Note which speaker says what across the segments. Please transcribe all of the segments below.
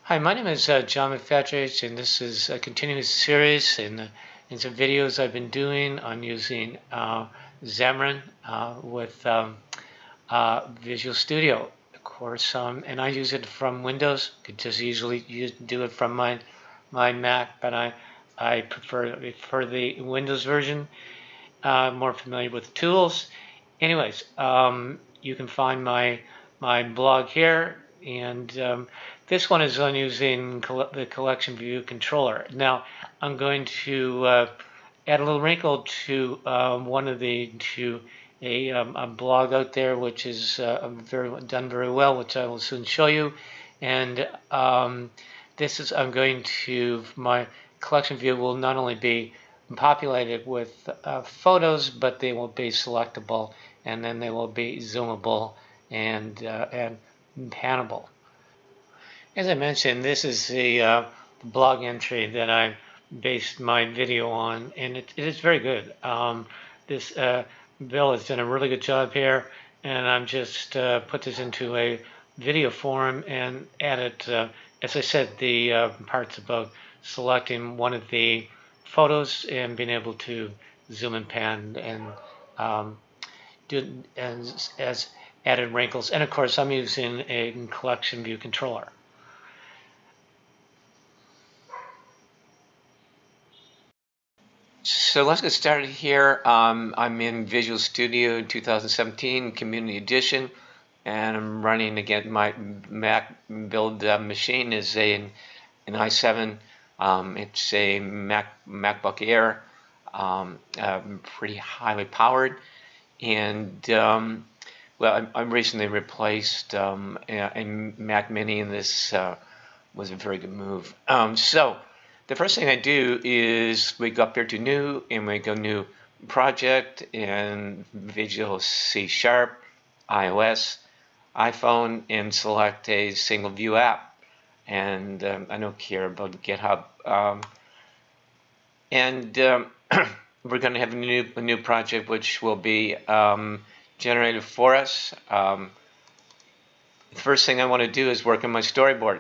Speaker 1: Hi, my name is John McFadrich, and this is a continuous series in some videos I've been doing on using Xamarin with Visual Studio, of course, and I use it from Windows. Could just easily do it from my Mac, but I prefer the Windows version. More familiar with the tools. Anyways, you can find my blog here, and this one is on using the collection view controller. Now, I'm going to add a little wrinkle to one of the to a blog out there, which is done very well, which I will soon show you. And this is I'm going to my collection view will not only be populated with photos, but they will be selectable, and then they will be zoomable and pannable. As I mentioned, this is the blog entry that I based my video on, and it is very good. This Bill has done a really good job here, and I'm just put this into a video form and added, as I said, the parts about selecting one of the photos and being able to zoom and pan and do as added wrinkles. And of course, I'm using a collection view controller. So let's get started here. I'm in Visual Studio 2017 Community Edition, and I'm running again. My Mac build machine is an i7. It's a MacBook Air, pretty highly powered, and well, I recently replaced a Mac Mini, and this was a very good move. So the first thing I do is we go up here to New, and we go New Project, and Visual C#, iOS, iPhone, and select a single view app. And I don't care about GitHub. We're going to have a new project which will be generated for us. The first thing I want to do is work on my storyboard.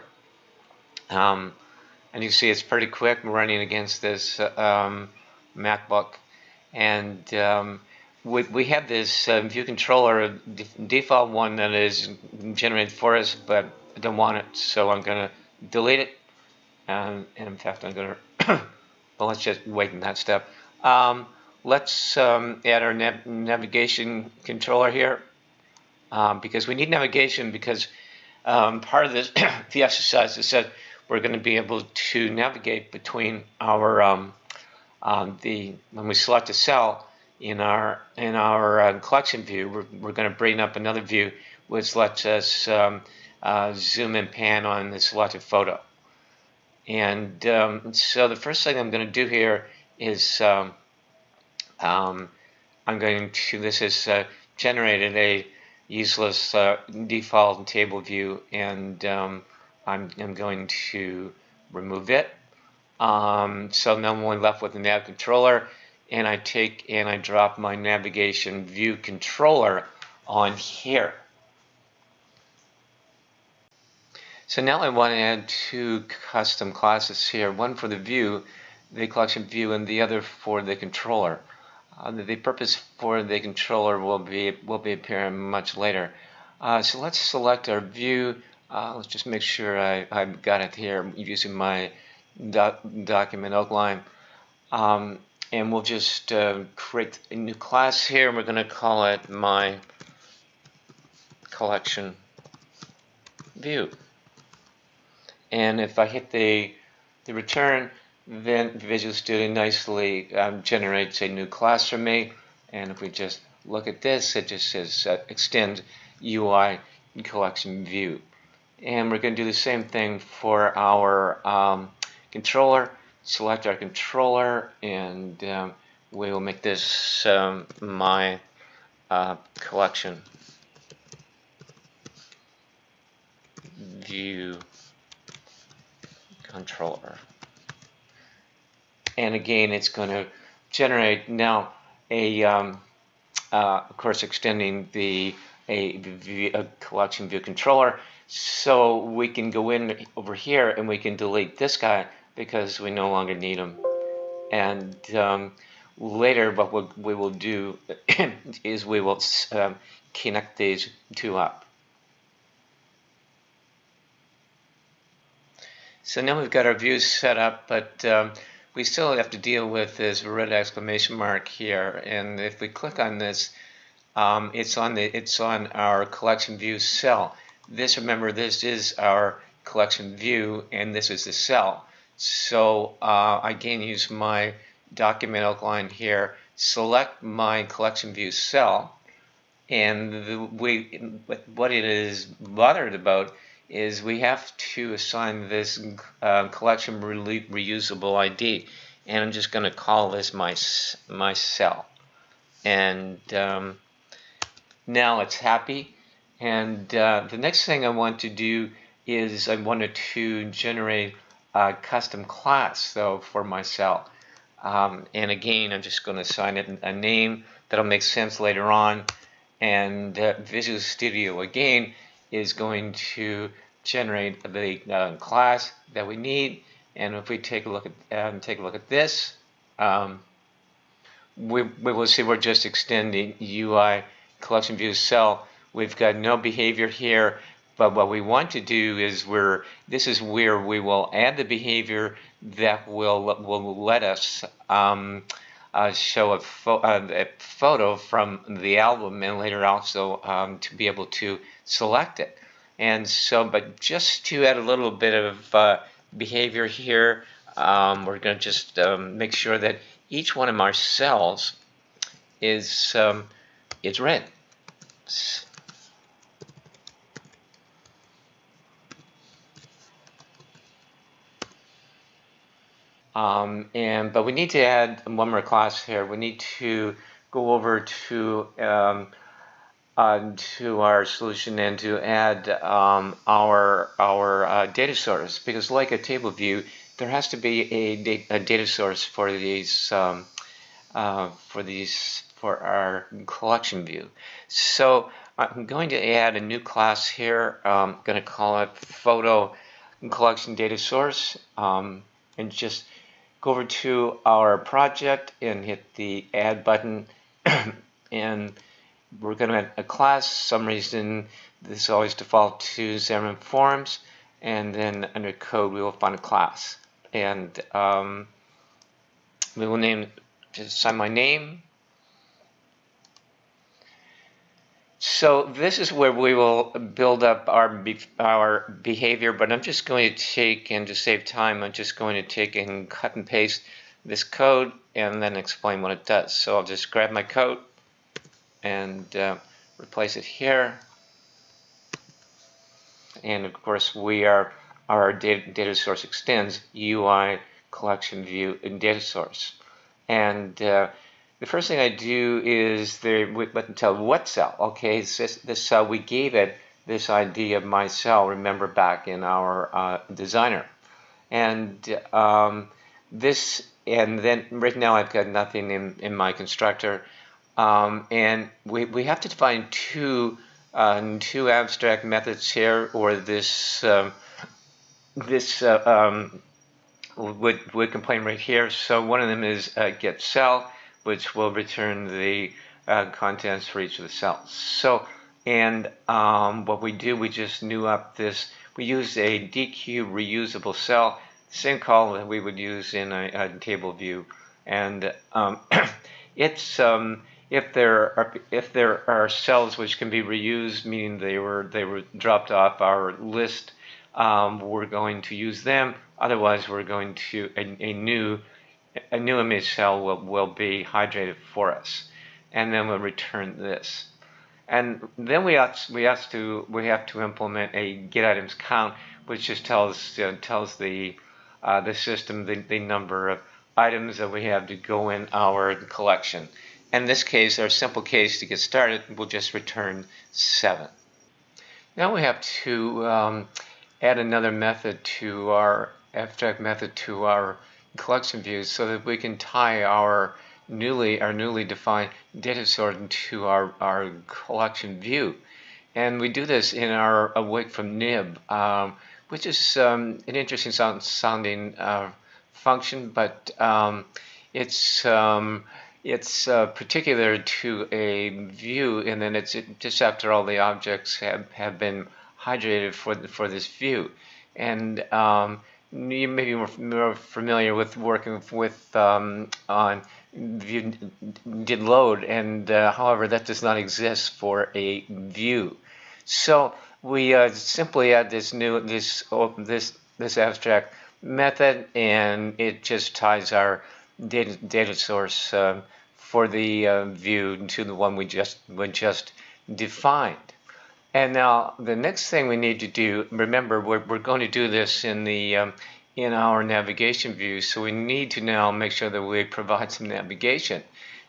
Speaker 1: And you see it's pretty quick. I'm running against this MacBook. And we have this view controller, a default one that is generated for us, but I don't want it, so I'm going to delete it. And in fact, I'm going to, well, let's just wait in that step. Let's add our navigation controller here, because we need navigation because part of this, the exercise is that we're going to be able to navigate between our when we select a cell in our collection view, we're going to bring up another view which lets us zoom and pan on the selected photo. And so the first thing I'm going to do here is I'm going to, this has generated a useless default table view, and I'm going to remove it. So now I'm only left with the nav controller, and I take and I drop my navigation view controller on here. So now I want to add two custom classes here, one for the view, the collection view, and the other for the controller. The purpose for the controller will be appearing much later. So let's select our view. Let's just make sure I've got it here using my document outline. And we'll just create a new class here. We're going to call it my collection view. And if I hit the return, then Visual Studio nicely generates a new class for me. And if we just look at this, it just says extend UI collection view. And we're going to do the same thing for our controller. Select our controller, and we will make this my collection view controller. And again, it's going to generate now a, of course, extending the a collection view controller, so we can go in over here and we can delete this guy because we no longer need him. And later, what we will do is we will connect these two up. So now we've got our views set up, but we still have to deal with this red exclamation mark here. And if we click on this, it's on our collection view cell. Remember, this is our collection view, and this is the cell. So I can use my document outline here, select my collection view cell, and what it is bothered about is we have to assign this collection reusable ID, and I'm just going to call this my cell. And now it's happy. And the next thing I want to do is I wanted to generate a custom class for my cell. And again, I'm just going to assign it a name that'll make sense later on. And Visual Studio again is going to generate the class that we need. And if we take a look at this, we will see we're just extending UI collection view cell. We've got no behavior here, but what we want to do is this is where we will add the behavior that will let us show a photo from the album, and later also to be able to select it. And so, but just to add a little bit of behavior here, we're going to just make sure that each one of our cells is red. But we need to add one more class here. We need to go over to our solution and to add our data source, because like a table view, there has to be a data source for our collection view. So I'm going to add a new class here. I'm going to call it photo collection data source, and just go over to our project and hit the add button. And we're going to add a class. For some reason this always default to Xamarin Forms, and then under code we will find a class, and we will just assign my name. So this is where we will build up our behavior, but I'm just going to take, and to save time, I'm just going to take and cut and paste this code and then explain what it does. So I'll just grab my code and replace it here. And of course our data source extends UI collection view and data source. And the first thing I do is tell what cell. Okay, this cell, we gave it this ID of my cell, remember, back in our designer. And then right now I've got nothing in my constructor. And we have to define two abstract methods here, or this would complain right here. So one of them is get cell, which will return the contents for each of the cells. So, and what we do, we just new up this. We use a DQ reusable cell, same call that we would use in a table view, and it's if there are cells which can be reused, meaning they were dropped off our list, we're going to use them. Otherwise, we're going to a new image cell will be hydrated for us, and then we'll return this. And then we have to implement a get items count, which just tells the system the number of items that we have to go in our collection. In this case, our simple case to get started, we'll just return 7. Now we have to add another method to our abstract method to our collection views, so that we can tie our newly defined data source into our collection view. And we do this in our awake from nib, which is an interesting sounding function, but it's particular to a view, and then it's just after all the objects have been hydrated for this view. And you may be more familiar with working with on view did load, and however that does not exist for a view. So we simply add this this abstract method, and it just ties our data source for the view to the one we just defined. And now the next thing we need to do, remember we're going to do this in the in our navigation view, so we need to now make sure that we provide some navigation.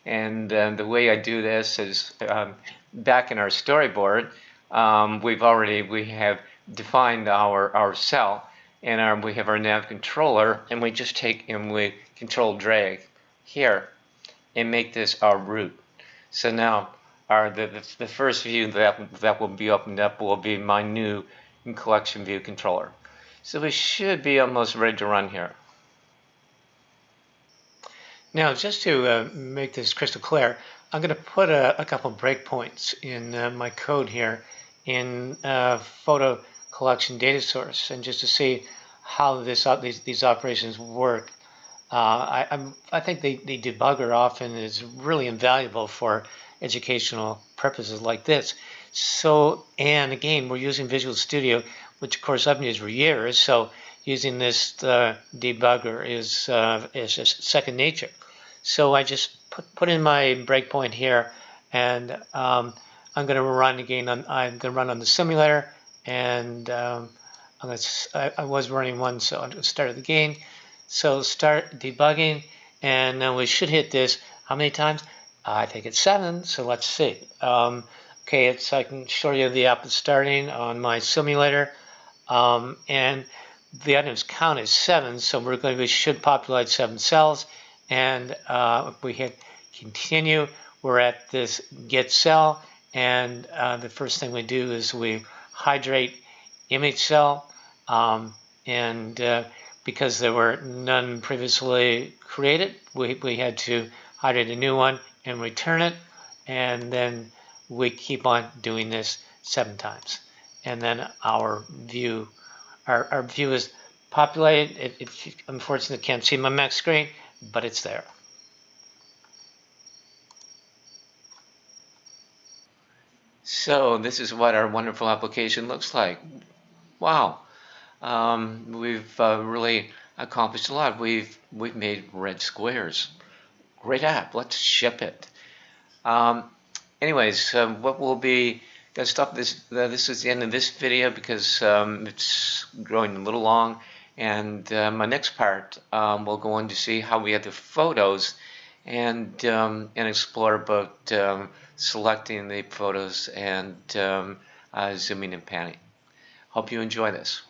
Speaker 1: And the way I do this is back in our storyboard, we have defined our cell, and we have our nav controller, and we just take and we control drag here and make this our root. So now the first view that will be opened up will be my new collection view controller. So we should be almost ready to run here. Now, just to make this crystal clear, I'm going to put a couple breakpoints in my code here in photo collection data source, and just to see how these operations work. I think the debugger often is really invaluable for educational purposes like this. So, and again, we're using Visual Studio, which of course I've used for years. So using this debugger is just second nature. So I just put in my breakpoint here, and I'm going to run again. I'm going to run on the simulator, and I was running one, so I'm going to start it again. So start debugging, and then we should hit this. How many times? I think it's 7. So let's see. Okay, I can show you the app is starting on my simulator, and the items count is 7. So we should populate 7 cells, and if we hit continue, we're at this get cell, and the first thing we do is we hydrate image cell, and because there were none previously created, we had to hydrate a new one and return it, and then we keep on doing this 7 times, and then our view is populated. It unfortunately can't see my Mac screen, but it's there. So this is what our wonderful application looks like. Wow, we've really accomplished a lot. We've made red squares. Great app. Let's ship it. Anyways, what will be gonna stop this. This is the end of this video because it's growing a little long. And my next part, we'll go on to see how we add the photos and explore about selecting the photos and zooming and panning. Hope you enjoy this.